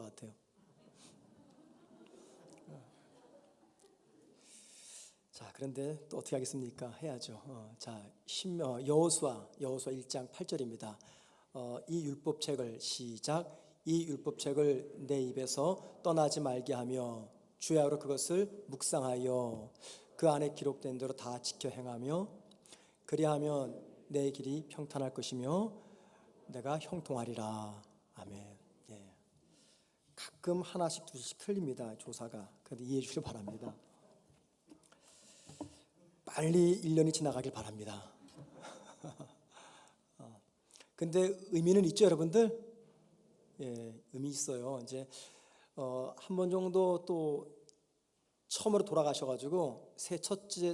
것 같아요. 자, 그런데 또 어떻게 하겠습니까? 해야죠. 자, 여호수아 1장 8절입니다. 이 율법책을 시작. 이 율법책을 내 입에서 떠나지 말게 하며 주야로 그것을 묵상하여 그 안에 기록된 대로 다 지켜 행하며 그리하면 내 길이 평탄할 것이며 내가 형통하리라. 아멘. 예. 가끔 하나씩 두씩 틀립니다. 조사가. 그런데 이해해 주시기 바랍니다. 빨리 1년이 지나가길 바랍니다. 근데 의미는 있죠, 여러분들? 예, 의미 있어요. 이제 한 번 정도 또 처음으로 돌아가셔가지고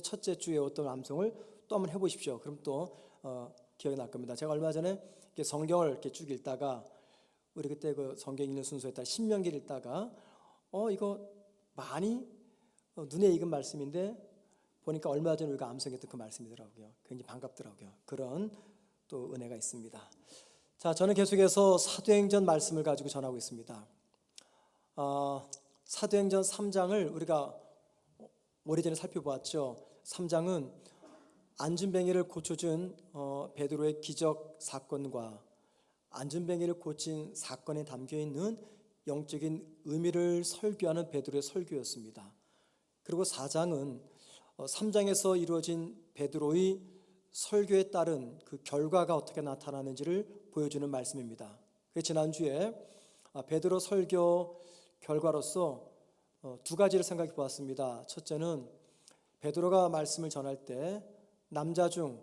첫째 주에 어떤 암송을 또 한번 해보십시오. 그럼 또 기억이 날 겁니다. 제가 얼마 전에 이렇게 성경을 이렇게 쭉 읽다가 우리 그때 그 성경 읽는 순서에 따라 신명기를 읽다가 이거 많이 눈에 익은 말씀인데 보니까 얼마 전에 우리가 암송했던 그 말씀이더라고요. 굉장히 반갑더라고요. 그런 또 은혜가 있습니다. 자, 저는 계속해서 사도행전 말씀을 가지고 전하고 있습니다. 사도행전 3장을 우리가 오래전에 살펴보았죠. 3장은 안진뱅이를 고쳐준 베드로의 기적 사건과 안진뱅이를 고친 사건에 담겨있는 영적인 의미를 설교하는 베드로의 설교였습니다. 그리고 4장은 3장에서 이루어진 베드로의 설교에 따른 그 결과가 어떻게 나타나는지를 보여주는 말씀입니다. 그래서 지난주에 베드로 설교 결과로서 두 가지를 생각해 보았습니다. 첫째는 베드로가 말씀을 전할 때 남자 중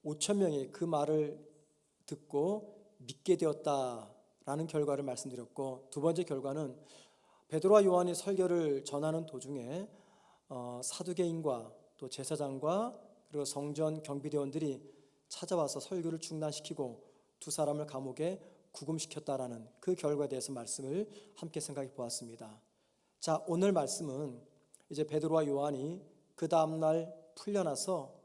5천 명이 그 말을 듣고 믿게 되었다라는 결과를 말씀드렸고, 두 번째 결과는 베드로와 요한이 설교를 전하는 도중에 사두개인과 또 제사장과 그리고 성전 경비대원들이 찾아와서 설교를 중단시키고 두 사람을 감옥에 구금시켰다라는 그 결과에 대해서 말씀을 함께 생각해 보았습니다. 자, 오늘 말씀은 이제 베드로와 요한이 그 다음날 풀려나서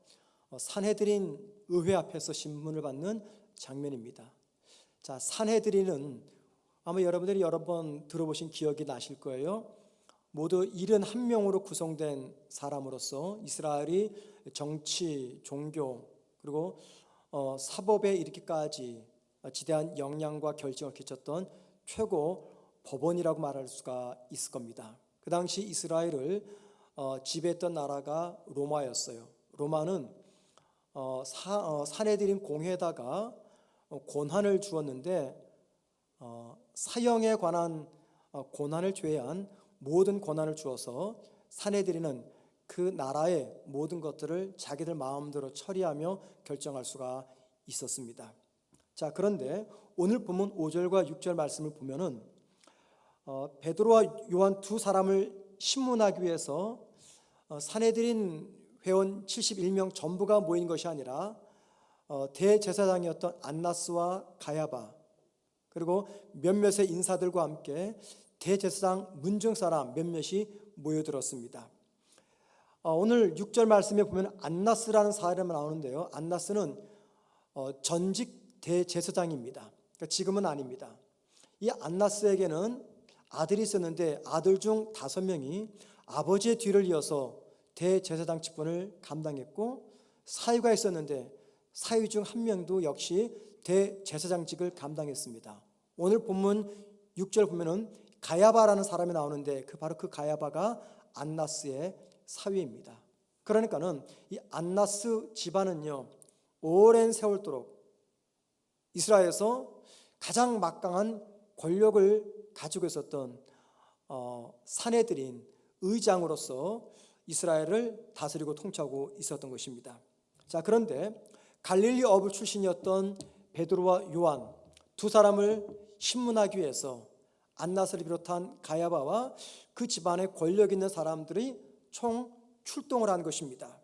산헤드린 의회 앞에서 신문을 받는 장면입니다. 자, 산헤드린은 아마 여러분들이 여러 번 들어보신 기억이 나실 거예요. 모두 71명으로 구성된 사람으로서 이스라엘이 정치, 종교 그리고 사법에 이르기까지 지대한 영향과 결정을 끼쳤던 최고 법원이라고 말할 수가 있을 겁니다. 그 당시 이스라엘을 지배했던 나라가 로마였어요. 로마는 산헤드린 공회에다가 권한을 주었는데 사형에 관한 권한을 제외한 모든 권한을 주어서 산헤드린은 그 나라의 모든 것들을 자기들 마음대로 처리하며 결정할 수가 있었습니다. 자, 그런데 오늘 본문 5절과 6절 말씀을 보면은 베드로와 요한 두 사람을 신문하기 위해서 산헤드린 회원 71명 전부가 모인 것이 아니라 대제사장이었던 안나스와 가야바 그리고 몇몇의 인사들과 함께 대제사장 문중 사람 몇몇이 모여들었습니다. 오늘 6절 말씀에 보면 안나스라는 사람이 나오는데요. 안나스는 전직 대제사장입니다. 그러니까 지금은 아닙니다. 이 안나스에게는 아들이 있었는데 아들 중 5명이 아버지의 뒤를 이어서 대제사장 직분을 감당했고 사위가 있었는데 사위 중 1명도 역시 대제사장직을 감당했습니다. 오늘 본문 6절 보면은 가야바라는 사람이 나오는데 바로 그 가야바가 안나스의 사위입니다. 그러니까는 이 안나스 집안은요, 오랜 세월도록 이스라엘에서 가장 막강한 권력을 가지고 있었던 산헤드린 의장으로서 이스라엘을 다스리고 통치하고 있었던 것입니다. 자, 그런데 갈릴리 어부 출신이었던 베드로와 요한 두 사람을 신문하기 위해서 안나스를 비롯한 가야바와 그 집안에 권력 있는 사람들이 총 출동을 한 것입니다.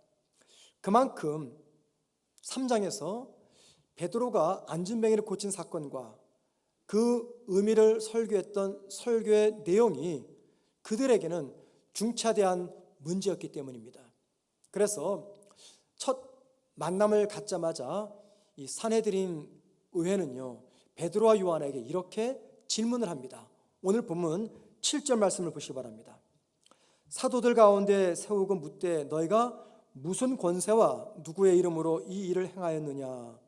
그만큼 3장에서 베드로가 안진뱅이를 고친 사건과 그 의미를 설교했던 설교의 내용이 그들에게는 중차대한 문제였기 때문입니다. 그래서 첫 만남을 갖자마자 이 산헤드린 의회는요, 베드로와 요한에게 이렇게 질문을 합니다. 오늘 본문 7절 말씀을 보시기 바랍니다. 사도들 가운데 세우고 묻되 너희가 무슨 권세와 누구의 이름으로 이 일을 행하였느냐.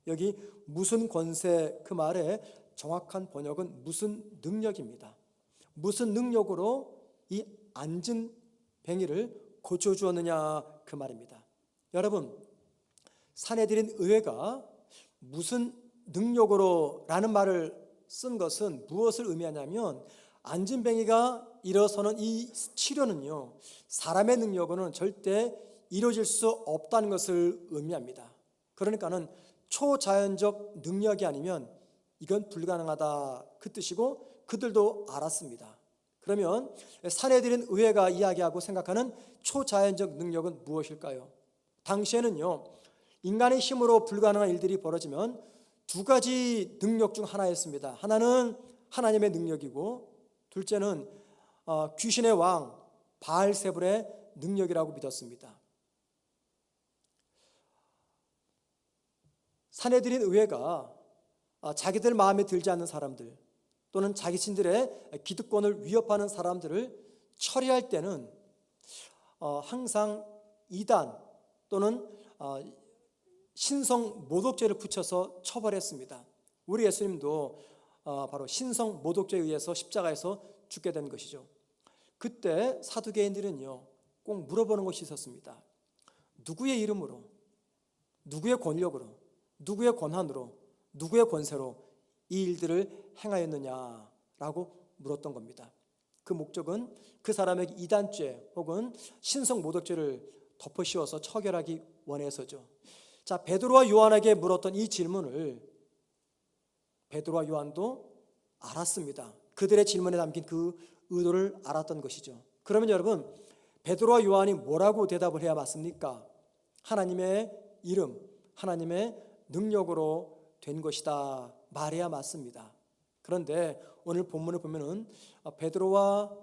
여기 무슨 권세, 그 말의 정확한 번역은 무슨 능력입니다. 무슨 능력으로 이 앉은 뱅이를 고쳐주었느냐, 그 말입니다. 여러분, 산헤드린 의회가 무슨 능력으로 라는 말을 쓴 것은 무엇을 의미하냐면, 앉은 뱅이가 일어서는 이 치료는요, 사람의 능력으로는 절대 이루어질 수 없다는 것을 의미합니다. 그러니까는 초자연적 능력이 아니면 이건 불가능하다, 그 뜻이고 그들도 알았습니다. 그러면 산헤드린 의회가 이야기하고 생각하는 초자연적 능력은 무엇일까요? 당시에는요, 인간의 힘으로 불가능한 일들이 벌어지면 두 가지 능력 중 하나였습니다. 하나는 하나님의 능력이고, 둘째는 귀신의 왕 바알세불의 능력이라고 믿었습니다. 산헤드린 의회가 자기들 마음에 들지 않는 사람들 또는 자기 신들의 기득권을 위협하는 사람들을 처리할 때는 항상 이단 또는 신성 모독죄를 붙여서 처벌했습니다. 우리 예수님도 바로 신성 모독죄에 의해서 십자가에서 죽게 된 것이죠. 그때 사두개인들은요, 꼭 물어보는 것이 있었습니다. 누구의 이름으로, 누구의 권력으로, 누구의 권한으로, 누구의 권세로 이 일들을 행하였느냐라고 물었던 겁니다. 그 목적은 그 사람에게 이단죄 혹은 신성 모독죄를 덮어씌워서 처결하기 원해서죠. 자, 베드로와 요한에게 물었던 이 질문을 베드로와 요한도 알았습니다. 그들의 질문에 담긴 그 의도를 알았던 것이죠. 그러면 여러분, 베드로와 요한이 뭐라고 대답을 해야 맞습니까? 하나님의 이름, 하나님의 능력으로 된 것이다 말해야 맞습니다. 그런데 오늘 본문을 보면은 베드로와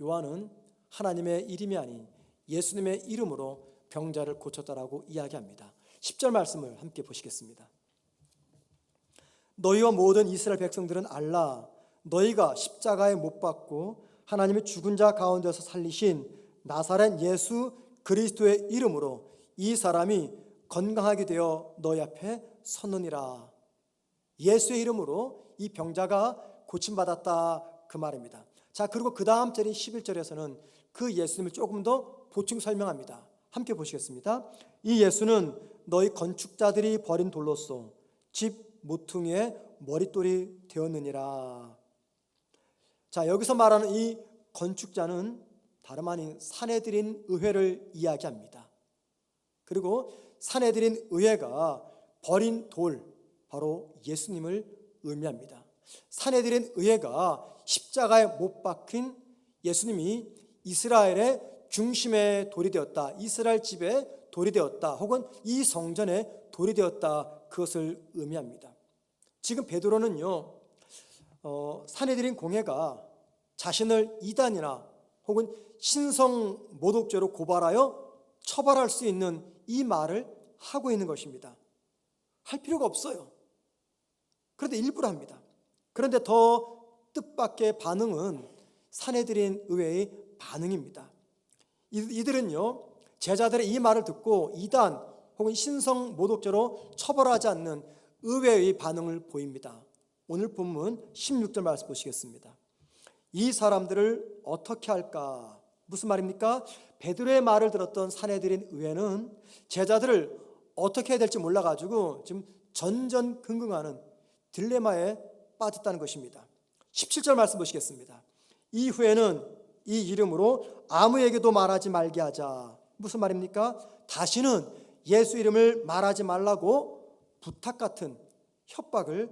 요한은 하나님의 이름이 아닌 예수님의 이름으로 병자를 고쳤다라고 이야기합니다. 10절 말씀을 함께 보시겠습니다. 너희와 모든 이스라엘 백성들은 알라. 너희가 십자가에 못 박고 하나님의 죽은 자 가운데서 살리신 나사렛 예수 그리스도의 이름으로 이 사람이 건강하게 되어 너희 앞에 섰느니라. 예수의 이름으로 이 병자가 고침받았다, 그 말입니다. 자, 그리고 그 다음 절인 11절에서는 그 예수님을 조금 더 보충 설명합니다. 함께 보시겠습니다. 이 예수는 너희 건축자들이 버린 돌로서 집 모퉁이의 머릿돌이 되었느니라. 자, 여기서 말하는 이 건축자는 다름 아닌 산헤드린 의회를 이야기합니다. 그리고 산헤드린 의회가 버린 돌, 바로 예수님을 의미합니다. 산헤드린 의회가 십자가에 못 박힌 예수님이 이스라엘의 중심의 돌이 되었다, 이스라엘 집의 돌이 되었다, 혹은 이 성전의 돌이 되었다, 그것을 의미합니다. 지금 베드로는요, 산헤드린 공회가 자신을 이단이나 혹은 신성 모독죄로 고발하여 처벌할 수 있는 이 말을 하고 있는 것입니다. 할 필요가 없어요. 그런데 일부러 합니다. 그런데 더 뜻밖의 반응은 산헤드린 의회의 반응입니다. 이들은요, 제자들의 이 말을 듣고 이단 혹은 신성 모독죄로 처벌하지 않는 의회의 반응을 보입니다. 오늘 본문 16절 말씀 보시겠습니다. 이 사람들을 어떻게 할까? 무슨 말입니까? 베드로의 말을 들었던 산헤드린 의회는 제자들을 어떻게 해야 될지 몰라가지고 지금 전전긍긍하는 딜레마에 빠졌다는 것입니다. 17절 말씀 보시겠습니다. 이후에는 이 이름으로 아무에게도 말하지 말게 하자. 무슨 말입니까? 다시는 예수 이름을 말하지 말라고 부탁 같은 협박을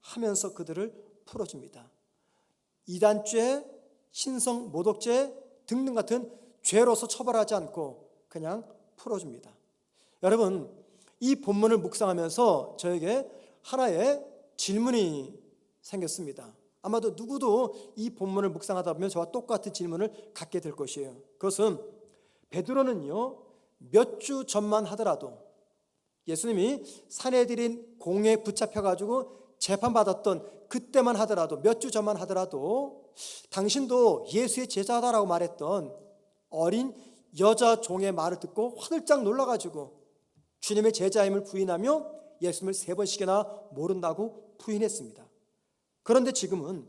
하면서 그들을 풀어줍니다. 이단죄, 신성 모독죄 등등 같은 죄로서 처벌하지 않고 그냥 풀어줍니다. 여러분, 이 본문을 묵상하면서 저에게 하나의 질문이 생겼습니다. 아마도 누구도 이 본문을 묵상하다 보면 저와 똑같은 질문을 갖게 될 것이에요. 그것은 베드로는요, 몇 주 전만 하더라도 예수님이 산헤드린 공회에 붙잡혀가지고 재판받았던 그때만 하더라도, 몇 주 전만 하더라도 당신도 예수의 제자다라고 말했던 어린 여자 종의 말을 듣고 화들짝 놀라가지고 주님의 제자임을 부인하며 예수님을 3번씩이나 모른다고 부인했습니다. 그런데 지금은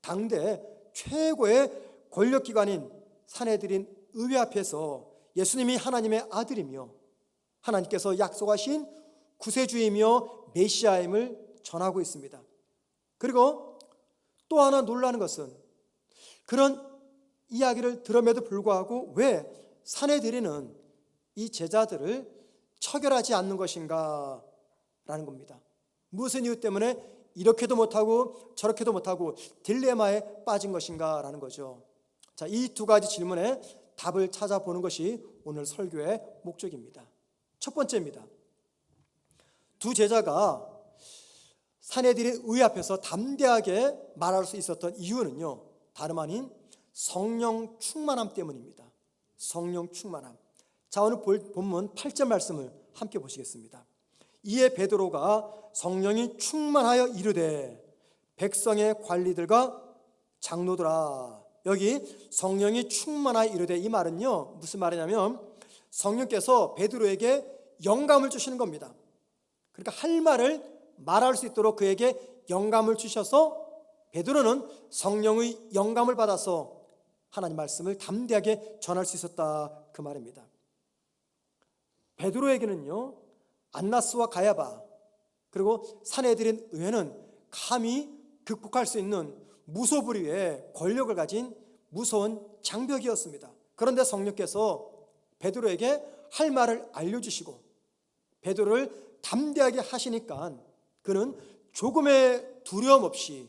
당대 최고의 권력기관인 산헤드린 의회 앞에서 예수님이 하나님의 아들이며 하나님께서 약속하신 구세주이며 메시아임을 전하고 있습니다. 그리고 또 하나 놀라는 것은 그런 이야기를 들음에도 불구하고 왜 산헤드린은 이 제자들을 처결하지 않는 것인가 라는 겁니다. 무슨 이유 때문에 이렇게도 못하고 저렇게도 못하고 딜레마에 빠진 것인가 라는 거죠. 자, 이 두 가지 질문에 답을 찾아보는 것이 오늘 설교의 목적입니다. 첫 번째입니다. 두 제자가 산헤드린 의회 앞에서 담대하게 말할 수 있었던 이유는요, 다름 아닌 성령 충만함 때문입니다. 성령 충만함. 자, 오늘 본문 8절 말씀을 함께 보시겠습니다. 이에 베드로가 성령이 충만하여 이르되 백성의 관리들과 장로들아. 여기 성령이 충만하여 이르되, 이 말은요 무슨 말이냐면 성령께서 베드로에게 영감을 주시는 겁니다. 그러니까 할 말을 말할 수 있도록 그에게 영감을 주셔서 베드로는 성령의 영감을 받아서 하나님 말씀을 담대하게 전할 수 있었다, 그 말입니다. 베드로에게는요 안나스와 가야바 그리고 산헤드린 의회는 감히 극복할 수 있는 무소불위의 권력을 가진 무서운 장벽이었습니다. 그런데 성령께서 베드로에게 할 말을 알려주시고 베드로를 담대하게 하시니까 그는 조금의 두려움 없이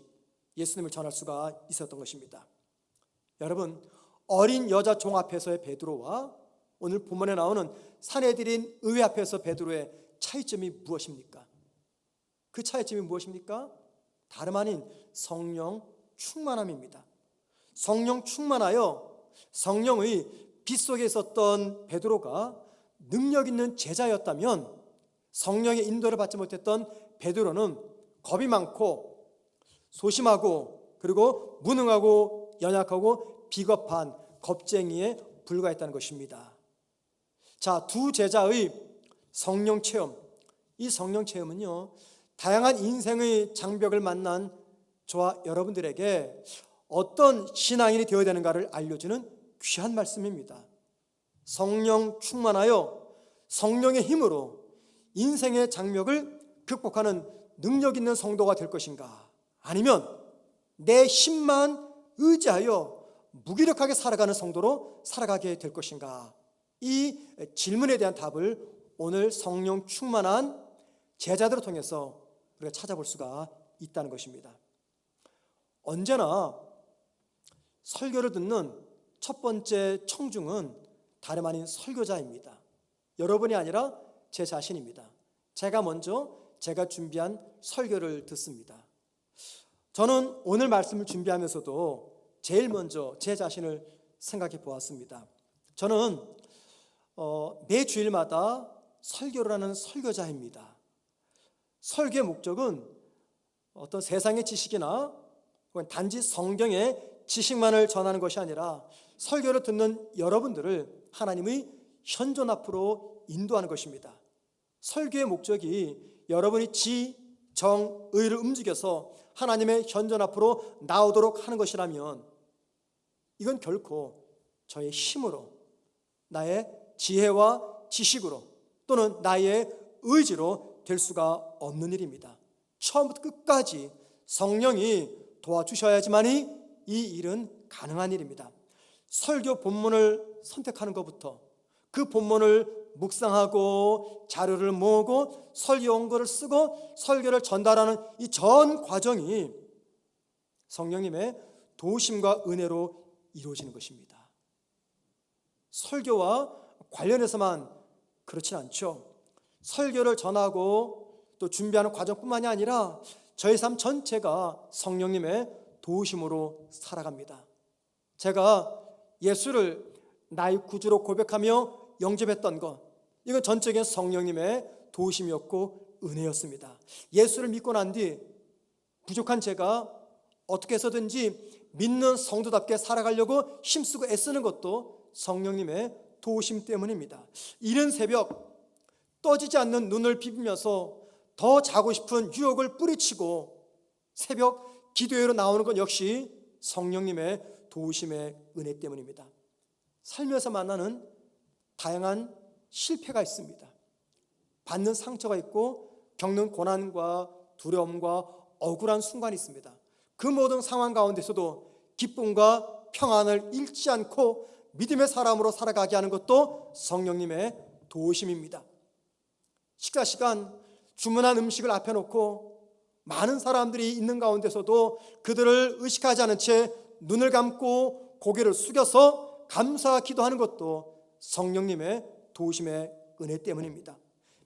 예수님을 전할 수가 있었던 것입니다. 여러분, 어린 여자 종 앞에서의 베드로와 오늘 본문에 나오는 산헤드린 의회 앞에서 베드로의 차이점이 무엇입니까? 그 차이점이 무엇입니까? 다름 아닌 성령 충만함입니다. 성령 충만하여 성령의 빛 속에 있었던 베드로가 능력 있는 제자였다면 성령의 인도를 받지 못했던 베드로는 겁이 많고 소심하고 그리고 무능하고 연약하고 비겁한 겁쟁이에 불과했다는 것입니다. 자, 두 제자의 성령 체험, 이 성령 체험은요 다양한 인생의 장벽을 만난 저와 여러분들에게 어떤 신앙인이 되어야 되는가를 알려주는 귀한 말씀입니다. 성령 충만하여 성령의 힘으로 인생의 장벽을 극복하는 능력 있는 성도가 될 것인가, 아니면 내 힘만 의지하여 무기력하게 살아가는 성도로 살아가게 될 것인가, 이 질문에 대한 답을 오늘 성령 충만한 제자들을 통해서 우리가 찾아볼 수가 있다는 것입니다. 언제나 설교를 듣는 첫 번째 청중은 다름 아닌 설교자입니다. 여러분이 아니라 제 자신입니다. 제가 먼저 제가 준비한 설교를 듣습니다. 저는 오늘 말씀을 준비하면서도 제일 먼저 제 자신을 생각해 보았습니다. 저는 매 주일마다 설교를 하는 설교자입니다. 설교의 목적은 어떤 세상의 지식이나 단지 성경의 지식만을 전하는 것이 아니라 설교를 듣는 여러분들을 하나님의 현존 앞으로 인도하는 것입니다. 설교의 목적이 여러분이 지, 정, 의를 움직여서 하나님의 현존 앞으로 나오도록 하는 것이라면 이건 결코 저의 힘으로, 나의 지혜와 지식으로 또는 나의 의지로 될 수가 없는 일입니다. 처음부터 끝까지 성령이 도와주셔야지만이 이 일은 가능한 일입니다. 설교 본문을 선택하는 것부터 그 본문을 묵상하고 자료를 모으고 설교 원고를 쓰고 설교를 전달하는 이 전 과정이 성령님의 도우심과 은혜로 이루어지는 것입니다. 설교와 관련해서만 그렇진 않죠. 설교를 전하고 또 준비하는 과정뿐만이 아니라 저희 삶 전체가 성령님의 도우심으로 살아갑니다. 제가 예수를 나의 구주로 고백하며 영접했던 것, 이건 전적인 성령님의 도우심이었고 은혜였습니다. 예수를 믿고 난 뒤 부족한 제가 어떻게 해서든지 믿는 성도답게 살아가려고 힘쓰고 애쓰는 것도 성령님의 도우심 때문입니다. 이른 새벽 떠지지 않는 눈을 비비면서 더 자고 싶은 유혹을 뿌리치고 새벽 기도회로 나오는 것 역시 성령님의 도우심의 은혜 때문입니다. 살면서 만나는 다양한 실패가 있습니다. 받는 상처가 있고 겪는 고난과 두려움과 억울한 순간이 있습니다. 그 모든 상황 가운데서도 기쁨과 평안을 잃지 않고 믿음의 사람으로 살아가게 하는 것도 성령님의 도우심입니다. 식사 시간 주문한 음식을 앞에 놓고 많은 사람들이 있는 가운데서도 그들을 의식하지 않은 채 눈을 감고 고개를 숙여서 감사 기도하는 것도 성령님의 도우심의 은혜 때문입니다.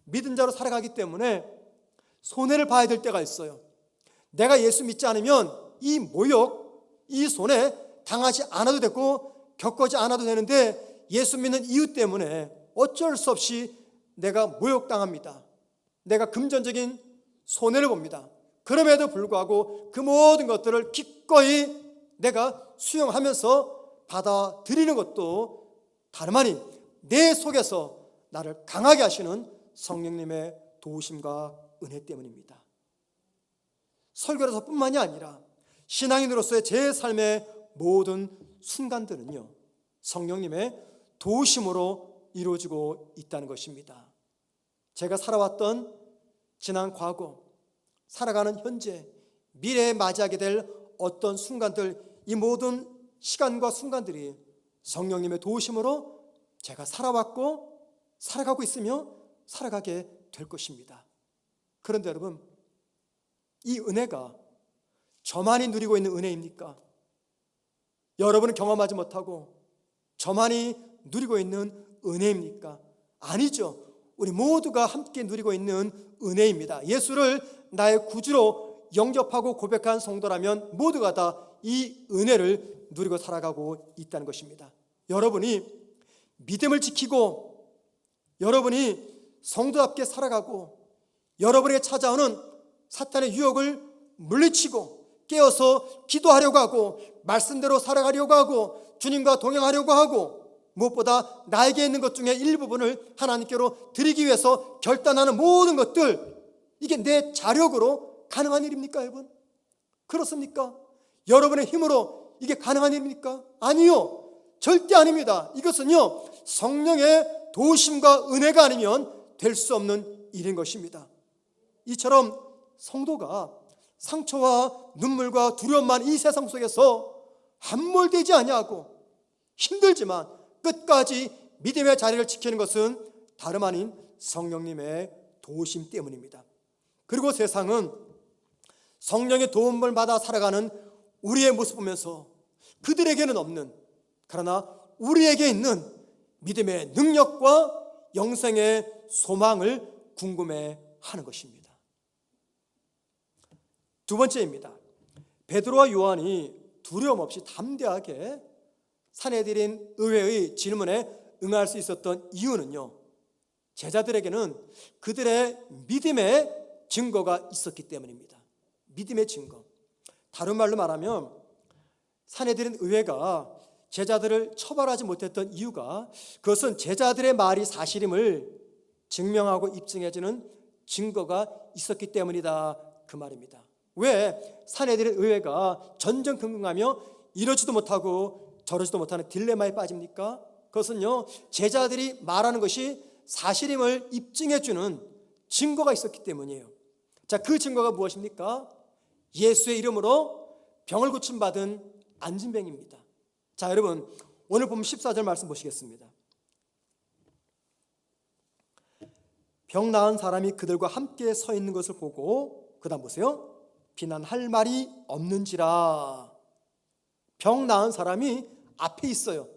믿은 자로 살아가기 때문에 손해를 봐야 될 때가 있어요. 내가 예수 믿지 않으면 이 모욕, 이 손해 당하지 않아도 되고 겪지 않아도 되는데 예수 믿는 이유 때문에 어쩔 수 없이 내가 모욕당합니다. 내가 금전적인 손해를 봅니다. 그럼에도 불구하고 그 모든 것들을 기꺼이 내가 수용하면서 받아들이는 것도 다름 아닌 내 속에서 나를 강하게 하시는 성령님의 도우심과 은혜 때문입니다. 설교에서 뿐만이 아니라 신앙인으로서의 제 삶의 모든 순간들은요, 성령님의 도우심으로 이루어지고 있다는 것입니다. 제가 살아왔던 지난 과거, 살아가는 현재, 미래에 맞이하게 될 어떤 순간들, 이 모든 시간과 순간들이 성령님의 도우심으로 제가 살아왔고 살아가고 있으며 살아가게 될 것입니다. 그런데 여러분, 이 은혜가 저만이 누리고 있는 은혜입니까? 여러분은 경험하지 못하고 저만이 누리고 있는 은혜입니까? 아니죠. 우리 모두가 함께 누리고 있는 은혜입니다. 예수를 나의 구주로 영접하고 고백한 성도라면 모두가 다 이 은혜를 누리고 살아가고 있다는 것입니다. 여러분이 믿음을 지키고 여러분이 성도답게 살아가고 여러분에게 찾아오는 사탄의 유혹을 물리치고 깨어서 기도하려고 하고 말씀대로 살아가려고 하고 주님과 동행하려고 하고 무엇보다 나에게 있는 것 중에 일부분을 하나님께로 드리기 위해서 결단하는 모든 것들, 이게 내 자력으로 가능한 일입니까, 여러분? 그렇습니까? 여러분의 힘으로 이게 가능한 일입니까? 아니요, 절대 아닙니다. 이것은요, 성령의 도우심과 은혜가 아니면 될 수 없는 일인 것입니다. 이처럼 성도가 상처와 눈물과 두려움만 이 세상 속에서 함몰되지 아니하고 힘들지만 끝까지 믿음의 자리를 지키는 것은 다름 아닌 성령님의 도우심 때문입니다. 그리고 세상은 성령의 도움을 받아 살아가는 우리의 모습 보면서 그들에게는 없는, 그러나 우리에게 있는 믿음의 능력과 영생의 소망을 궁금해하는 것입니다. 두 번째입니다. 베드로와 요한이 두려움 없이 담대하게 산헤드린 의회의 질문에 응할 수 있었던 이유는요, 제자들에게는 그들의 믿음의 증거가 있었기 때문입니다. 믿음의 증거. 다른 말로 말하면 산헤드린 의회가 제자들을 처벌하지 못했던 이유가, 그것은 제자들의 말이 사실임을 증명하고 입증해주는 증거가 있었기 때문이다, 그 말입니다. 왜 산헤드린 의회가 전전긍긍하며 이러지도 못하고 저러지도 못하는 딜레마에 빠집니까? 그것은요, 제자들이 말하는 것이 사실임을 입증해주는 증거가 있었기 때문이에요. 자, 그 증거가 무엇입니까? 예수의 이름으로 병을 고침받은 안진뱅입니다. 자, 여러분, 오늘 보면 14절 말씀 보시겠습니다. 병 나은 사람이 그들과 함께 서 있는 것을 보고, 그 다음 보세요, 비난할 말이 없는지라. 병 나은 사람이 앞에 있어요.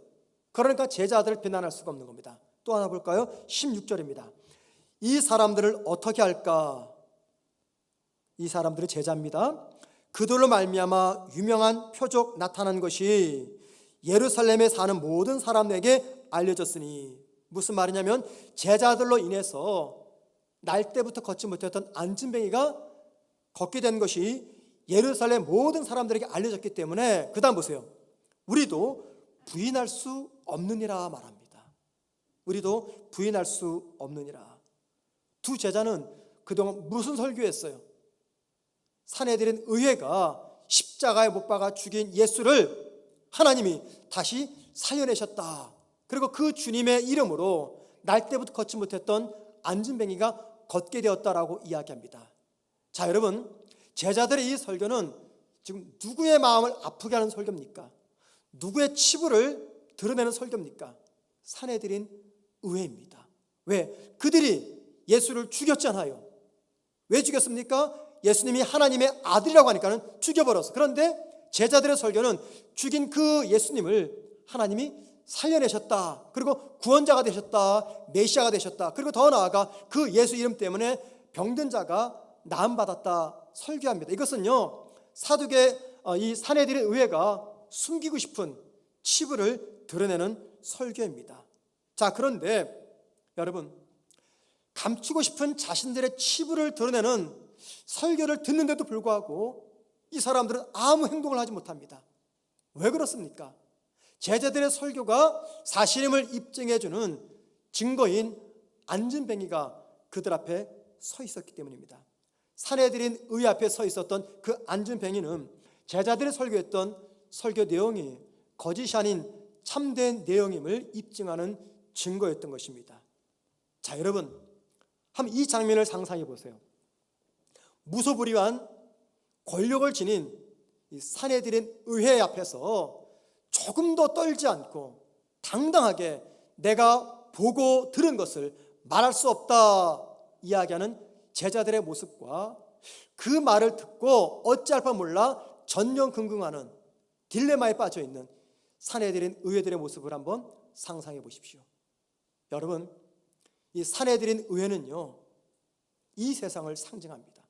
그러니까 제자들을 비난할 수가 없는 겁니다. 또 하나 볼까요? 16절입니다. 이 사람들을 어떻게 할까? 이 사람들은 제자입니다. 그들로 말미암아 유명한 표적 나타난 것이 예루살렘에 사는 모든 사람에게 알려졌으니, 무슨 말이냐면 제자들로 인해서 날 때부터 걷지 못했던 안진뱅이가 걷게 된 것이 예루살렘 모든 사람들에게 알려졌기 때문에 그 다음 보세요. 우리도 부인할 수 없느니라 말합니다. 우리도 부인할 수 없느니라. 두 제자는 그동안 무슨 설교했어요? 산헤드린 의회가 십자가에 못 박아 죽인 예수를 하나님이 다시 살려내셨다. 그리고 그 주님의 이름으로 날 때부터 걷지 못했던 안진뱅이가 걷게 되었다라고 이야기합니다. 자, 여러분, 제자들의 이 설교는 지금 누구의 마음을 아프게 하는 설교입니까? 누구의 치부를 드러내는 설교입니까? 산헤드린 의회입니다. 왜? 그들이 예수를 죽였잖아요. 왜 죽였습니까? 예수님이 하나님의 아들이라고 하니까는 죽여버렸어. 그런데 제자들의 설교는 죽인 그 예수님을 하나님이 살려내셨다. 그리고 구원자가 되셨다. 메시아가 되셨다. 그리고 더 나아가 그 예수 이름 때문에 병든 자가 나음받았다 설교합니다. 이것은요, 사두개 이 산헤드린 의회가 숨기고 싶은 치부를 드러내는 설교입니다. 자, 그런데 여러분, 감추고 싶은 자신들의 치부를 드러내는 설교를 듣는데도 불구하고 이 사람들은 아무 행동을 하지 못합니다. 왜 그렇습니까? 제자들의 설교가 사실임을 입증해주는 증거인 안진뱅이가 그들 앞에 서 있었기 때문입니다. 산헤드린 의회 앞에 서 있었던 그 안진뱅이는 제자들이 설교했던 설교 내용이 거짓이 아닌 참된 내용임을 입증하는 증거였던 것입니다. 자, 여러분, 한번 이 장면을 상상해 보세요. 무소불위한 권력을 지닌 이 산헤드린 의회 앞에서 조금 더 떨지 않고 당당하게 내가 보고 들은 것을 말할 수 없다 이야기하는 제자들의 모습과 그 말을 듣고 어찌할 바 몰라 전전긍긍하는 딜레마에 빠져 있는 산헤드린 의회들의 모습을 한번 상상해 보십시오. 여러분, 이 산헤드린 의회는요, 이 세상을 상징합니다.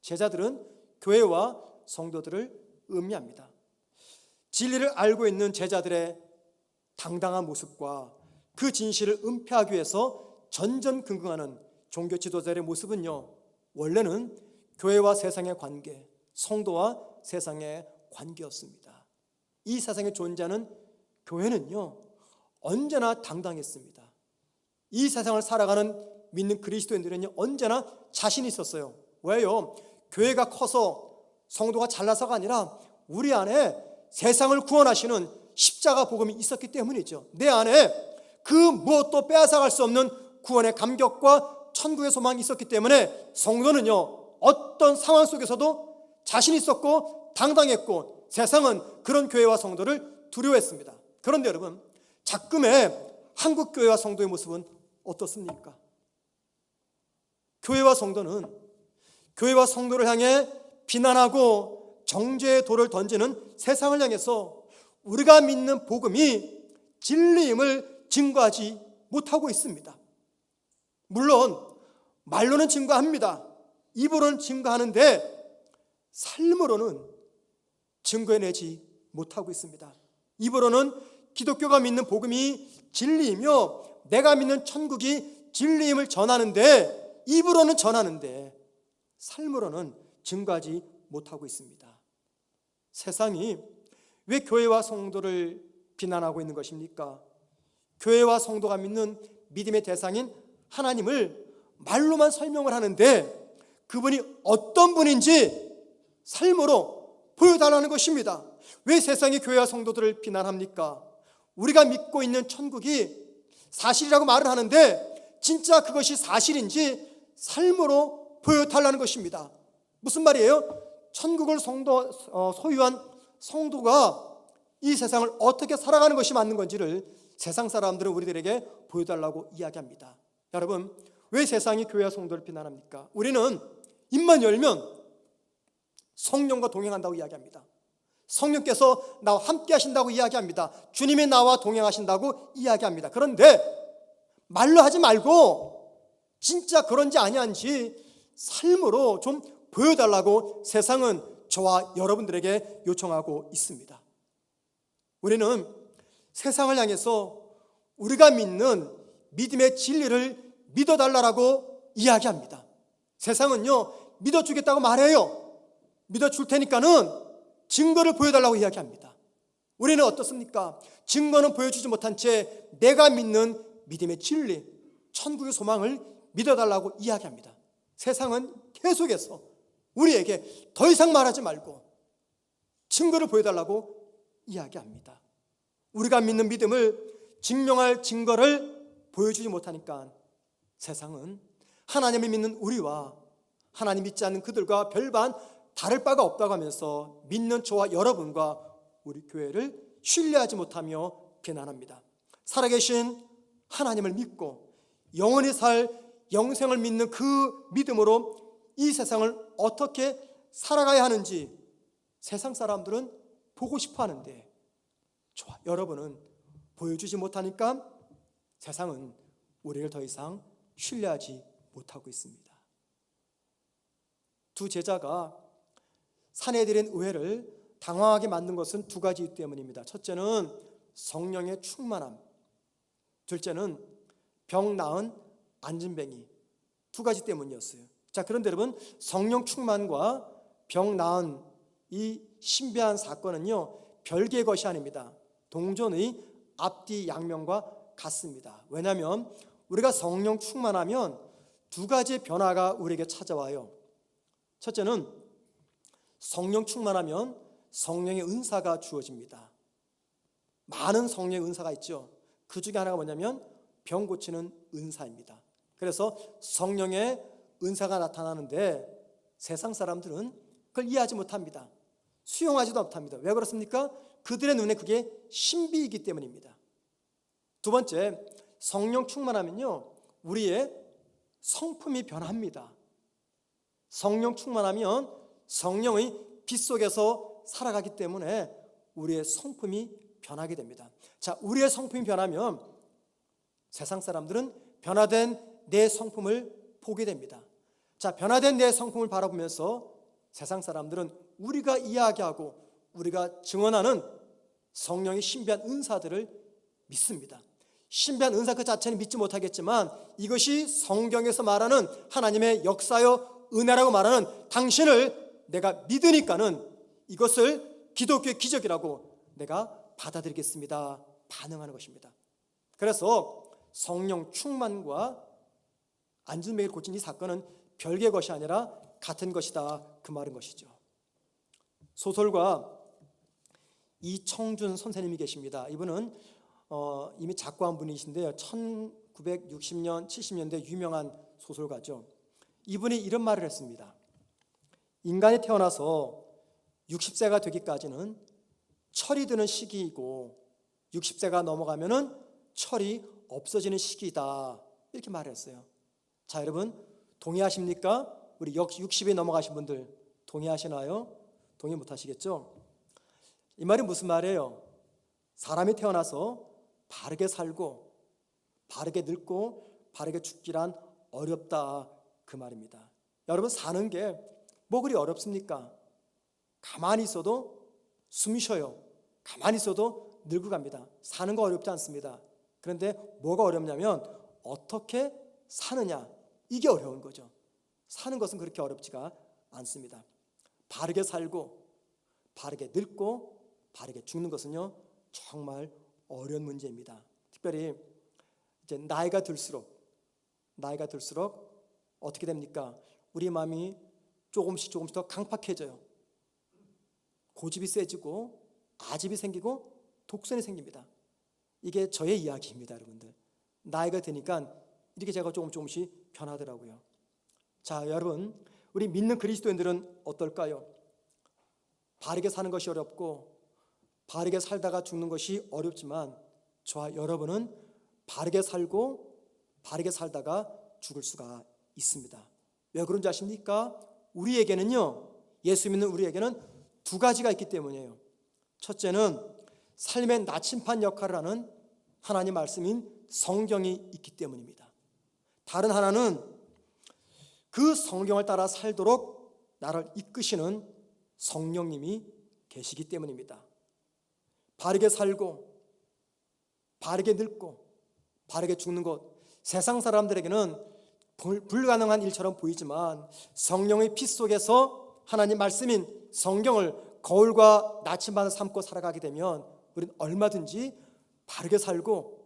제자들은 교회와 성도들을 의미합니다. 진리를 알고 있는 제자들의 당당한 모습과 그 진실을 은폐하기 위해서 전전긍긍하는 종교 지도자들의 모습은요, 원래는 교회와 세상의 관계, 성도와 세상의 관계였습니다. 이 세상에 존재하는 교회는요, 언제나 당당했습니다. 이 세상을 살아가는 믿는 그리스도인들은요, 언제나 자신이 있었어요. 왜요? 교회가 커서 성도가 잘나서가 아니라 우리 안에 세상을 구원하시는 십자가 복음이 있었기 때문이죠. 내 안에 그 무엇도 빼앗아갈 수 없는 구원의 감격과 천국의 소망이 있었기 때문에 성도는요, 어떤 상황 속에서도 자신 있었고 당당했고 세상은 그런 교회와 성도를 두려워했습니다. 그런데 여러분, 작금의 한국 교회와 성도의 모습은 어떻습니까? 교회와 성도는 교회와 성도를 향해 비난하고 정죄의 돌을 던지는 세상을 향해서 우리가 믿는 복음이 진리임을 증거하지 못하고 있습니다. 물론 말로는 증거합니다. 입으로는 증거하는데 삶으로는 증거해내지 못하고 있습니다. 입으로는 기독교가 믿는 복음이 진리이며 내가 믿는 천국이 진리임을 전하는데, 입으로는 전하는데 삶으로는 증거하지 못하고 있습니다. 세상이 왜 교회와 성도를 비난하고 있는 것입니까? 교회와 성도가 믿는 믿음의 대상인 하나님을 말로만 설명을 하는데 그분이 어떤 분인지 삶으로 보여달라는 것입니다. 왜 세상이 교회와 성도들을 비난합니까? 우리가 믿고 있는 천국이 사실이라고 말을 하는데 진짜 그것이 사실인지 삶으로 보여달라는 것입니다. 무슨 말이에요? 천국을 소유한 성도가 이 세상을 어떻게 살아가는 것이 맞는 건지를 세상 사람들은 우리들에게 보여달라고 이야기합니다. 여러분, 왜 세상이 교회와 성도를 비난합니까? 우리는 입만 열면 성령과 동행한다고 이야기합니다. 성령께서 나와 함께 하신다고 이야기합니다. 주님이 나와 동행하신다고 이야기합니다. 그런데 말로 하지 말고 진짜 그런지 아니한지 삶으로 좀 보여달라고 세상은 저와 여러분들에게 요청하고 있습니다. 우리는 세상을 향해서 우리가 믿는 믿음의 진리를 믿어달라고 이야기합니다. 세상은요, 믿어주겠다고 말해요. 믿어줄 테니까는 증거를 보여달라고 이야기합니다. 우리는 어떻습니까? 증거는 보여주지 못한 채 내가 믿는 믿음의 진리, 천국의 소망을 믿어달라고 이야기합니다. 세상은 계속해서 우리에게 더 이상 말하지 말고 증거를 보여달라고 이야기합니다. 우리가 믿는 믿음을 증명할 증거를 보여주지 못하니까 세상은 하나님을 믿는 우리와 하나님 믿지 않는 그들과 별반 다를 바가 없다고 하면서 믿는 저와 여러분과 우리 교회를 신뢰하지 못하며 비난합니다. 살아계신 하나님을 믿고 영원히 살 영생을 믿는 그 믿음으로 이 세상을 어떻게 살아가야 하는지 세상 사람들은 보고 싶어 하는데 저와 여러분은 보여주지 못하니까 세상은 우리를 더 이상 신뢰하지 못하고 있습니다. 두 제자가 사내들인 의회를 당황하게 만든 것은 두 가지 이유 때문입니다. 첫째는 성령의 충만함, 둘째는 병 나은 안진뱅이, 두 가지 때문이었어요. 자, 그런데 여러분, 성령 충만과 병 나은 이 신비한 사건은요 별개의 것이 아닙니다. 동전의 앞뒤 양면과 같습니다. 왜냐하면 우리가 성령 충만하면 두 가지 변화가 우리에게 찾아와요. 첫째는 성령 충만하면 성령의 은사가 주어집니다. 많은 성령의 은사가 있죠. 그 중에 하나가 뭐냐면 병 고치는 은사입니다. 그래서 성령의 은사가 나타나는데 세상 사람들은 그걸 이해하지 못합니다. 수용하지도 못합니다. 왜 그렇습니까? 그들의 눈에 그게 신비이기 때문입니다. 두 번째, 성령 충만하면요 우리의 성품이 변합니다. 성령 충만하면 성령의 빛 속에서 살아가기 때문에 우리의 성품이 변하게 됩니다. 자, 우리의 성품이 변하면 세상 사람들은 변화된 내 성품을 보게 됩니다. 자, 변화된 내 성품을 바라보면서 세상 사람들은 우리가 이야기하고 우리가 증언하는 성령의 신비한 은사들을 믿습니다. 신비한 은사 그 자체는 믿지 못하겠지만 이것이 성경에서 말하는 하나님의 역사여 은혜라고 말하는 당신을 내가 믿으니까는 이것을 기독교의 기적이라고 내가 받아들이겠습니다. 반응하는 것입니다. 그래서 성령 충만과 안진뱅이를 고친 이 사건은 별개의 것이 아니라 같은 것이다, 그 말인 것이죠. 소설가 이청준 선생님이 계십니다. 이분은 이미 작고한 분이신데요 1960년, 70년대 유명한 소설가죠. 이분이 이런 말을 했습니다. 인간이 태어나서 60세가 되기까지는 철이 드는 시기이고 60세가 넘어가면은 철이 없어지는 시기이다, 이렇게 말을 했어요. 자, 여러분 동의하십니까? 우리 60이 넘어가신 분들 동의하시나요? 동의 못 하시겠죠? 이 말이 무슨 말이에요? 사람이 태어나서 바르게 살고 바르게 늙고 바르게 죽기란 어렵다, 그 말입니다. 여러분 사는 게 뭐 그리 어렵습니까? 가만히 있어도 숨이 쉬어요. 가만히 있어도 늙어갑니다. 사는 거 어렵지 않습니다. 그런데 뭐가 어렵냐면 어떻게 사느냐, 이게 어려운 거죠. 사는 것은 그렇게 어렵지가 않습니다. 바르게 살고 바르게 늙고 바르게 죽는 것은요 정말 어려운 문제입니다. 특별히 이제 나이가 들수록 어떻게 됩니까? 우리 마음이 조금씩 더 강팍해져요. 고집이 세지고 아집이 생기고 독선이 생깁니다. 이게 저의 이야기입니다, 여러분들. 나이가 드니까 이렇게 제가 조금씩 변하더라고요. 자, 여러분, 우리 믿는 그리스도인들은 어떨까요? 바르게 사는 것이 어렵고 바르게 살다가 죽는 것이 어렵지만 저와 여러분은 바르게 살고 바르게 살다가 죽을 수가 있습니다. 왜 그런지 아십니까? 우리에게는요, 예수 믿는 우리에게는 두 가지가 있기 때문이에요. 첫째는 삶의 나침반 역할을 하는 하나님 말씀인 성경이 있기 때문입니다. 다른 하나는 그 성경을 따라 살도록 나를 이끄시는 성령님이 계시기 때문입니다. 바르게 살고 바르게 늙고 바르게 죽는 것, 세상 사람들에게는 불가능한 일처럼 보이지만 성령의 피 속에서 하나님 말씀인 성경을 거울과 나침반을 삼고 살아가게 되면 우리는 얼마든지 바르게 살고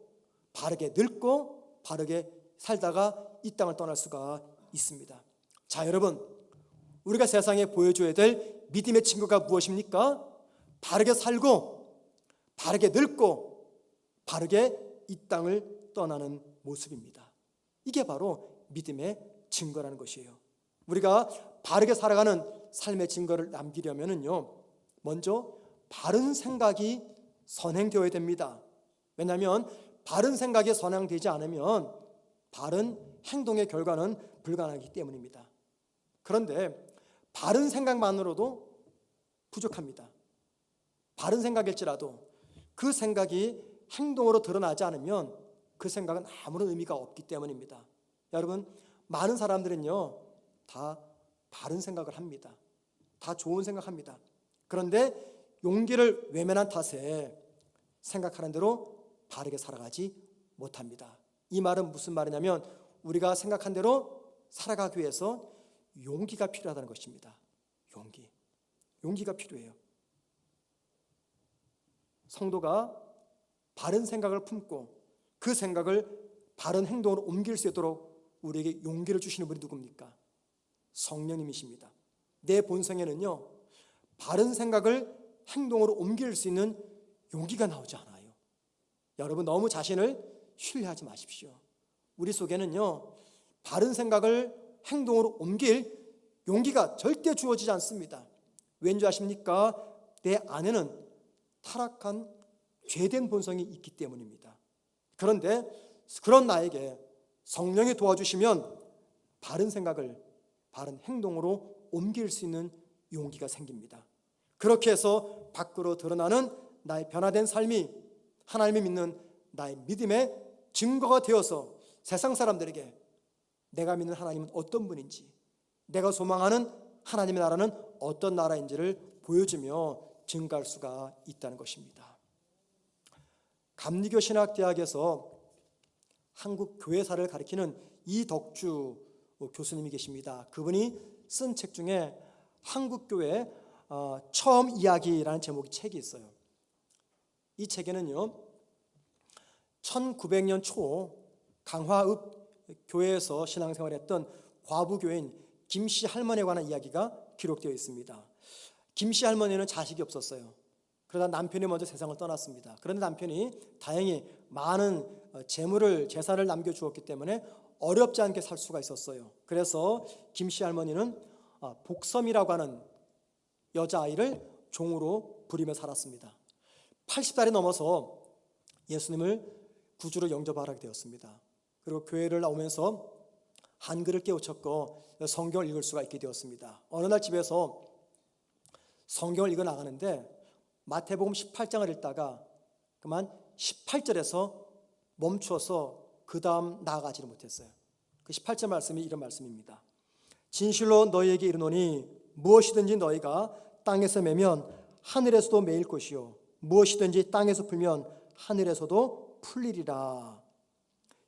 바르게 늙고 바르게 살다가 이 땅을 떠날 수가 있습니다. 자, 여러분, 우리가 세상에 보여줘야 될 믿음의 증거가 무엇입니까? 바르게 살고 바르게 늙고 바르게 이 땅을 떠나는 모습입니다. 이게 바로 믿음의 증거라는 것이에요. 우리가 바르게 살아가는 삶의 증거를 남기려면요, 먼저 바른 생각이 선행되어야 됩니다. 왜냐하면 바른 생각이 선행되지 않으면 바른 행동의 결과는 불가능하기 때문입니다. 그런데 바른 생각만으로도 부족합니다. 바른 생각일지라도 그 생각이 행동으로 드러나지 않으면 그 생각은 아무런 의미가 없기 때문입니다. 여러분, 많은 사람들은요, 다 바른 생각을 합니다. 다 좋은 생각합니다. 그런데 용기를 외면한 탓에 생각하는 대로 바르게 살아가지 못합니다. 이 말은 무슨 말이냐면 우리가 생각한 대로 살아가기 위해서 용기가 필요하다는 것입니다. 용기가 필요해요. 성도가 바른 생각을 품고 그 생각을 바른 행동으로 옮길 수 있도록 우리에게 용기를 주시는 분이 누굽니까? 성령님이십니다. 내 본성에는요, 바른 생각을 행동으로 옮길 수 있는 용기가 나오지 않아요. 여러분, 너무 자신을 신뢰하지 마십시오. 우리 속에는요, 바른 생각을 행동으로 옮길 용기가 절대 주어지지 않습니다. 왠지 아십니까? 내 안에는 타락한 죄된 본성이 있기 때문입니다. 그런데 그런 나에게 성령이 도와주시면 바른 생각을 바른 행동으로 옮길 수 있는 용기가 생깁니다. 그렇게 해서 밖으로 드러나는 나의 변화된 삶이 하나님을 믿는 나의 믿음의 증거가 되어서 세상 사람들에게 내가 믿는 하나님은 어떤 분인지, 내가 소망하는 하나님의 나라는 어떤 나라인지를 보여주며 증가할 수가 있다는 것입니다. 감리교 신학대학에서 한국 교회사를 가리키는 이덕주 교수님이 계십니다. 그분이 쓴 책 중에 한국교회 처음 이야기라는 제목의 책이 있어요. 이 책에는요, 1900년 초 강화읍 교회에서 신앙생활했던 과부교인 김씨 할머니에 관한 이야기가 기록되어 있습니다. 김씨 할머니는 자식이 없었어요. 그러다 남편이 먼저 세상을 떠났습니다. 그런데 남편이 다행히 많은 재산을 남겨주었기 때문에 어렵지 않게 살 수가 있었어요. 그래서 김씨 할머니는 복섬이라고 하는 여자아이를 종으로 부리며 살았습니다. 80살이 넘어서 예수님을 구주로 영접하게 되었습니다. 그리고 교회를 나오면서 한글을 깨우쳤고 성경을 읽을 수가 있게 되었습니다. 어느 날 집에서 성경을 읽어 나가는데 마태복음 18장을 읽다가 그만 18절에서 멈추어서 그 다음 나아가지를 못했어요. 그 18절 말씀이 이런 말씀입니다. 진실로 너희에게 이르노니 무엇이든지 너희가 땅에서 매면 하늘에서도 매일 것이요 무엇이든지 땅에서 풀면 하늘에서도 풀리리라.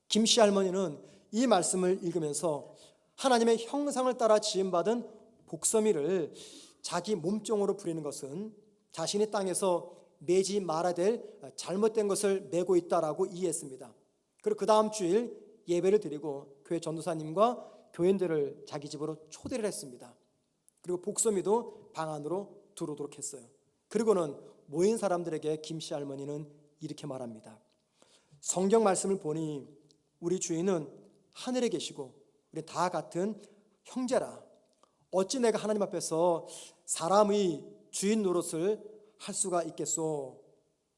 김씨 할머니는 이 말씀을 읽으면서 하나님의 형상을 따라 지음받은 복섬이를 자기 몸종으로 부리는 것은 자신이 땅에서 매지 말아야 될 잘못된 것을 메고 있다라고 이해했습니다. 그리고 그 다음 주일 예배를 드리고 교회 전도사님과 교인들을 자기 집으로 초대를 했습니다. 그리고 복섬이도 방 안으로 들어오도록 했어요. 그리고는 모인 사람들에게 김씨 할머니는 이렇게 말합니다. 성경 말씀을 보니 우리 주인은 하늘에 계시고 우리 다 같은 형제라. 어찌 내가 하나님 앞에서 사람의 주인 노릇을 할 수가 있겠소.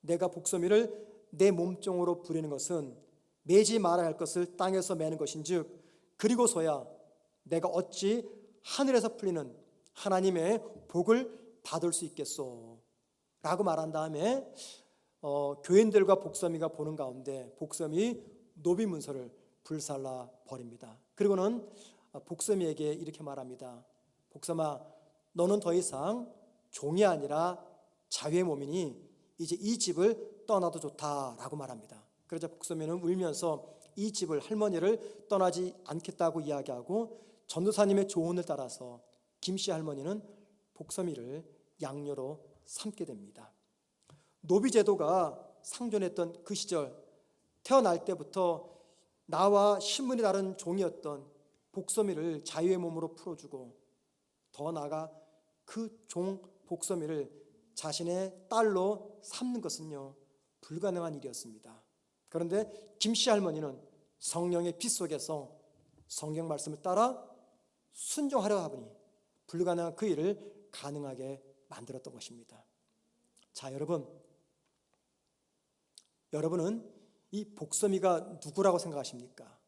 내가 복섬이를 내 몸종으로 부리는 것은 매지 말아야 할 것을 땅에서 매는 것인즉 그리고서야 내가 어찌 하늘에서 풀리는 하나님의 복을 받을 수 있겠소 라고 말한 다음에 교인들과 복섬이가 보는 가운데 복섬이 노비문서를 불살라 버립니다. 그리고는 복섬이에게 이렇게 말합니다. 복섬아, 너는 더 이상 종이 아니라 자유의 몸이니 이제 이 집을 떠나도 좋다라고 말합니다. 그러자 복섬이는 울면서 이 집을, 할머니를 떠나지 않겠다고 이야기하고 전도사님의 조언을 따라서 김씨 할머니는 복섬이를 양녀로 삼게 됩니다. 노비제도가 상존했던 그 시절, 태어날 때부터 나와 신분이 다른 종이었던 복섬이를 자유의 몸으로 풀어주고, 더 나아가 그 종 복섬이를 자신의 딸로 삼는 것은요, 불가능한 일이었습니다. 그런데 김씨 할머니는 성령의 빛 속에서 성경 말씀을 따라 순종하려 하니 불가능한 그 일을 가능하게 만들었던 것입니다. 자, 여러분은 이 복섬이가 누구라고 생각하십니까?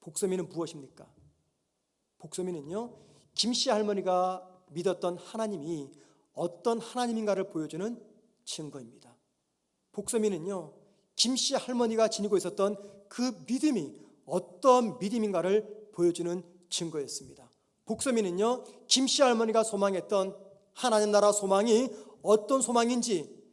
복섬이는 무엇입니까? 복섬이는요, 김씨 할머니가 믿었던 하나님이 어떤 하나님인가를 보여주는 증거입니다. 복섬이는요, 김씨 할머니가 지니고 있었던 그 믿음이 어떤 믿음인가를 보여주는 증거였습니다. 복섬이는요, 김씨 할머니가 소망했던 하나님 나라 소망이 어떤 소망인지,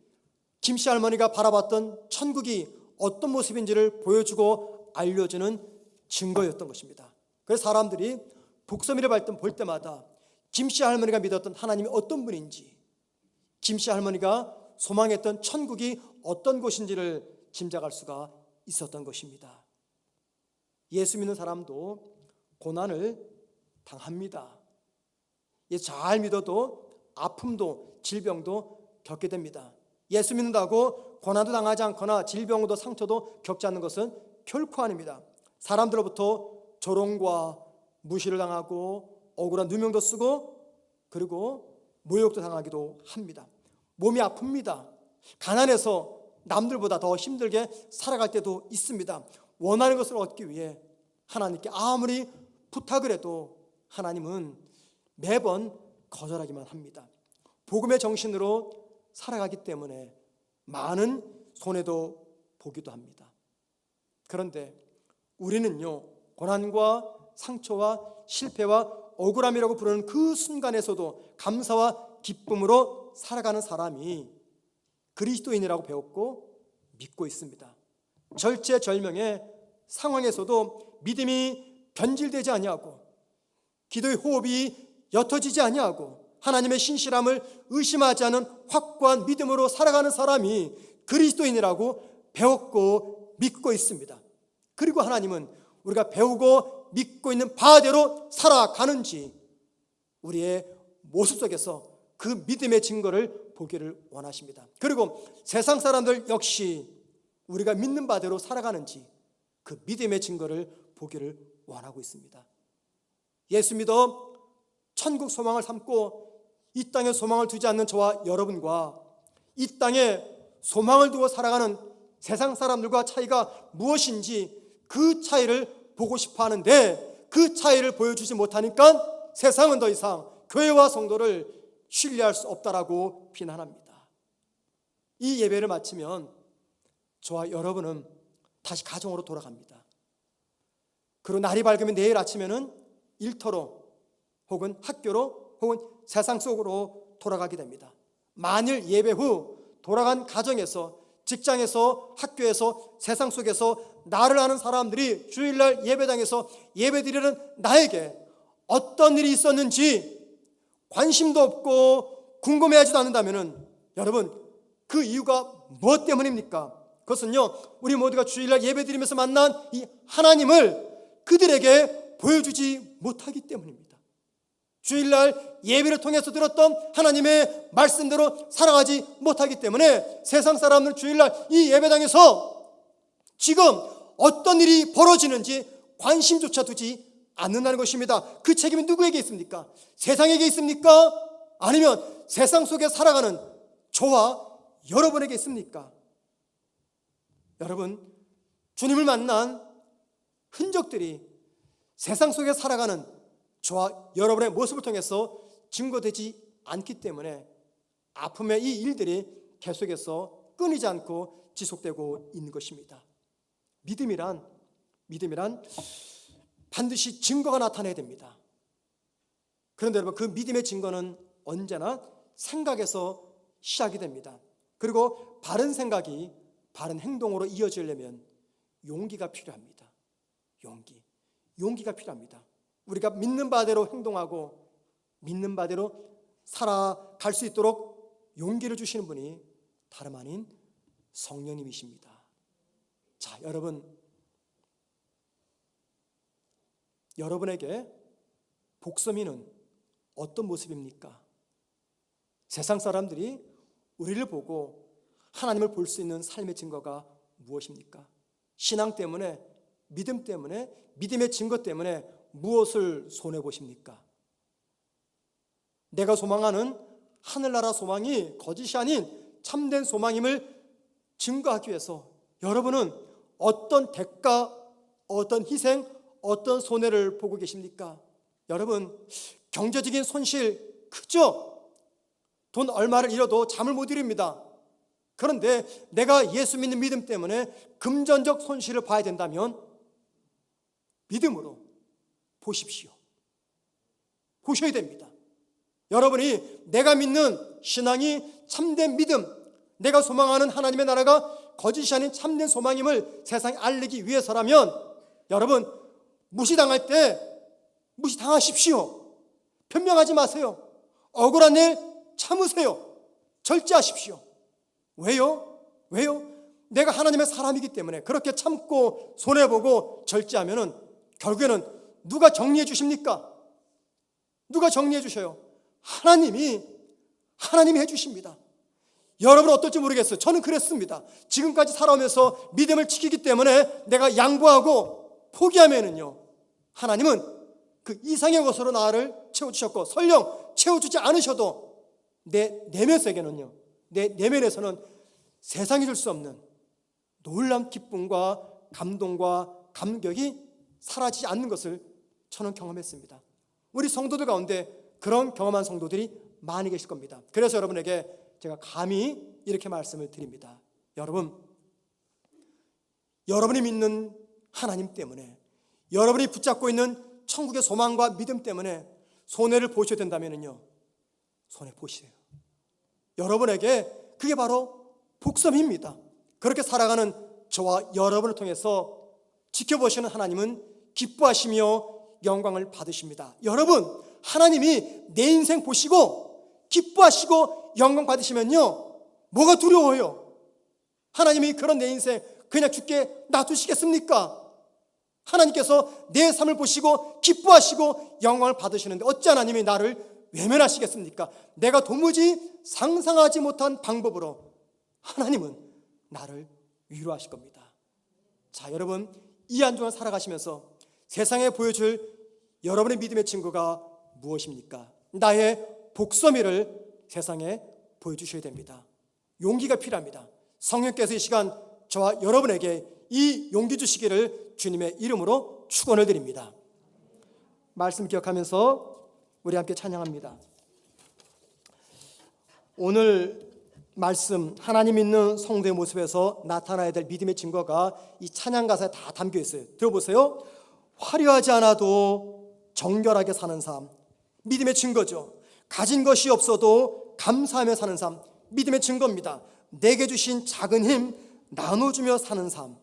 김씨 할머니가 바라봤던 천국이 어떤 모습인지를 보여주고 알려주는 증거였던 것입니다. 그래서 사람들이 복섬이를 볼 때마다 김씨 할머니가 믿었던 하나님이 어떤 분인지, 김씨 할머니가 소망했던 천국이 어떤 곳인지를 짐작할 수가 있었던 것입니다. 예수 믿는 사람도 고난을 당합니다. 잘 믿어도 아픔도 질병도 겪게 됩니다. 예수 믿는다고 고난도 당하지 않거나 질병도 상처도 겪지 않는 것은 결코 아닙니다. 사람들로부터 조롱과 무시를 당하고 억울한 누명도 쓰고, 그리고 모욕도 당하기도 합니다. 몸이 아픕니다. 가난해서 남들보다 더 힘들게 살아갈 때도 있습니다. 원하는 것을 얻기 위해 하나님께 아무리 부탁을 해도 하나님은 매번 거절하기만 합니다. 복음의 정신으로 살아가기 때문에 많은 손해도 보기도 합니다. 그런데 우리는요, 고난과 상처와 실패와 억울함이라고 부르는 그 순간에서도 감사와 기쁨으로 살아가는 사람이 그리스도인이라고 배웠고 믿고 있습니다. 절체절명의 상황에서도 믿음이 변질되지 아니하고, 기도의 호흡이 옅어지지 아니하고, 하나님의 신실함을 의심하지 않은 확고한 믿음으로 살아가는 사람이 그리스도인이라고 배웠고 믿고 있습니다. 그리고 하나님은 우리가 배우고 믿고 있는 바대로 살아가는지 우리의 모습 속에서 그 믿음의 증거를 보기를 원하십니다. 그리고 세상 사람들 역시 우리가 믿는 바대로 살아가는지 그 믿음의 증거를 보기를 원하고 있습니다. 예수 믿어 천국 소망을 삼고 이 땅에 소망을 두지 않는 저와 여러분과 이 땅에 소망을 두고 살아가는 세상 사람들과 차이가 무엇인지 그 차이를 보고 싶어 하는데, 그 차이를 보여주지 못하니까 세상은 더 이상 교회와 성도를 신뢰할 수 없다라고 비난합니다. 이 예배를 마치면 저와 여러분은 다시 가정으로 돌아갑니다. 그리고 날이 밝으면 내일 아침에는 일터로 혹은 학교로 혹은 세상 속으로 돌아가게 됩니다. 만일 예배 후 돌아간 가정에서, 직장에서, 학교에서, 세상 속에서 나를 아는 사람들이 주일날 예배당에서 예배드리는 나에게 어떤 일이 있었는지 관심도 없고 궁금해하지도 않는다면 여러분, 그 이유가 무엇 때문입니까? 그것은요, 우리 모두가 주일날 예배드리면서 만난 이 하나님을 그들에게 보여주지 못하기 때문입니다. 주일날 예배를 통해서 들었던 하나님의 말씀대로 살아가지 못하기 때문에 세상 사람들은 주일날 이 예배당에서 지금 어떤 일이 벌어지는지 관심조차 두지 않는다는 것입니다. 그 책임은 누구에게 있습니까? 세상에게 있습니까? 아니면 세상 속에 살아가는 저와 여러분에게 있습니까? 여러분, 주님을 만난 흔적들이 세상 속에 살아가는 저와 여러분의 모습을 통해서 증거되지 않기 때문에 아픔의 이 일들이 계속해서 끊이지 않고 지속되고 있는 것입니다. 믿음이란 반드시 증거가 나타나야 됩니다. 그런데 여러분, 그 믿음의 증거는 언제나 생각에서 시작이 됩니다. 그리고 바른 생각이 바른 행동으로 이어지려면 용기가 필요합니다. 용기가 필요합니다. 우리가 믿는 바대로 행동하고 믿는 바대로 살아갈 수 있도록 용기를 주시는 분이 다름 아닌 성령님이십니다. 자, 여러분에게 복섬이는 어떤 모습입니까? 세상 사람들이 우리를 보고 하나님을 볼 수 있는 삶의 증거가 무엇입니까? 신앙 때문에, 믿음 때문에, 믿음의 증거 때문에 무엇을 손해보십니까? 내가 소망하는 하늘나라 소망이 거짓이 아닌 참된 소망임을 증거하기 위해서 여러분은 어떤 대가, 어떤 희생, 어떤 손해를 보고 계십니까? 여러분, 경제적인 손실 크죠? 돈 얼마를 잃어도 잠을 못 이룹니다. 그런데 내가 예수 믿는 믿음 때문에 금전적 손실을 봐야 된다면 믿음으로 보십시오. 보셔야 됩니다. 여러분이 내가 믿는 신앙이 참된 믿음, 내가 소망하는 하나님의 나라가 거짓이 아닌 참된 소망임을 세상에 알리기 위해서라면 여러분, 무시당할 때 무시당하십시오. 변명하지 마세요. 억울한 일 참으세요. 절제하십시오. 왜요? 내가 하나님의 사람이기 때문에 그렇게 참고 손해보고 절제하면은 결국에는 누가 정리해 주십니까? 누가 정리해 주셔요? 하나님이 해주십니다. 여러분 어떨지 모르겠어요. 저는 그랬습니다. 지금까지 살아오면서 믿음을 지키기 때문에 내가 양보하고 포기하면은요, 하나님은 그 이상의 것으로 나를 채워주셨고, 설령 채워주지 않으셔도 내 내면에서는 세상이 줄 수 없는 놀라운 기쁨과 감동과 감격이 사라지지 않는 것을 저는 경험했습니다. 우리 성도들 가운데 그런 경험한 성도들이 많이 계실 겁니다. 그래서 여러분에게 제가 감히 이렇게 말씀을 드립니다. 여러분이 믿는 하나님 때문에, 여러분이 붙잡고 있는 천국의 소망과 믿음 때문에 손해를 보셔야 된다면요, 손해 보시세요. 여러분에게 그게 바로 복섬입니다. 그렇게 살아가는 저와 여러분을 통해서 지켜보시는 하나님은 기뻐하시며 영광을 받으십니다. 여러분, 하나님이 내 인생 보시고 기뻐하시고 영광 받으시면요, 뭐가 두려워요? 하나님이 그런 내 인생 그냥 죽게 놔두시겠습니까? 하나님께서 내 삶을 보시고 기뻐하시고 영광을 받으시는데 어찌 하나님이 나를 외면하시겠습니까? 내가 도무지 상상하지 못한 방법으로 하나님은 나를 위로하실 겁니다. 자, 여러분, 이 한 주간 살아가시면서 세상에 보여줄 여러분의 믿음의 증거가 무엇입니까? 나의 복섬이를 세상에 보여주셔야 됩니다. 용기가 필요합니다. 성령께서 이 시간 저와 여러분에게 이 용기 주시기를 주님의 이름으로 축원을 드립니다. 말씀 기억하면서 우리 함께 찬양합니다. 오늘 말씀, 하나님 있는 성도의 모습에서 나타나야 될 믿음의 증거가 이 찬양 가사에 다 담겨 있어요. 들어보세요. 화려하지 않아도 정결하게 사는 삶, 믿음의 증거죠. 가진 것이 없어도 감사하며 사는 삶, 믿음의 증거입니다. 내게 주신 작은 힘 나눠주며 사는 삶,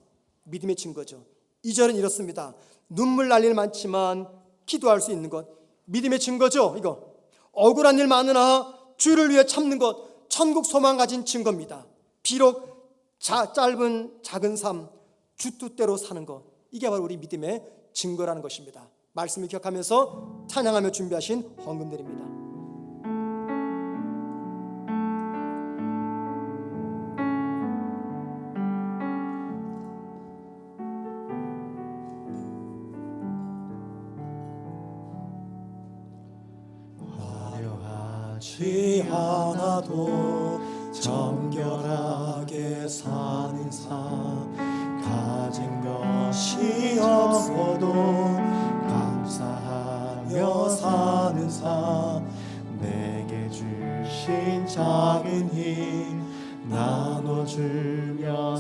믿음의 증거죠. 2절은 이렇습니다. 눈물 날 일 많지만 기도할 수 있는 것, 믿음의 증거죠. 이거 억울한 일 많으나 주를 위해 참는 것, 천국 소망 가진 증거입니다. 비록 짧은 작은 삶, 주 뜻대로 사는 것, 이게 바로 우리 믿음의 증거라는 것입니다. 말씀을 기억하면서 찬양하며 준비하신 헌금 드립니다. 화려하지 않아도 정결하게 사는 삶, 가진 것이 없어도 감사하며 사는 삶, 내게 주신 작은 힘 나눠주며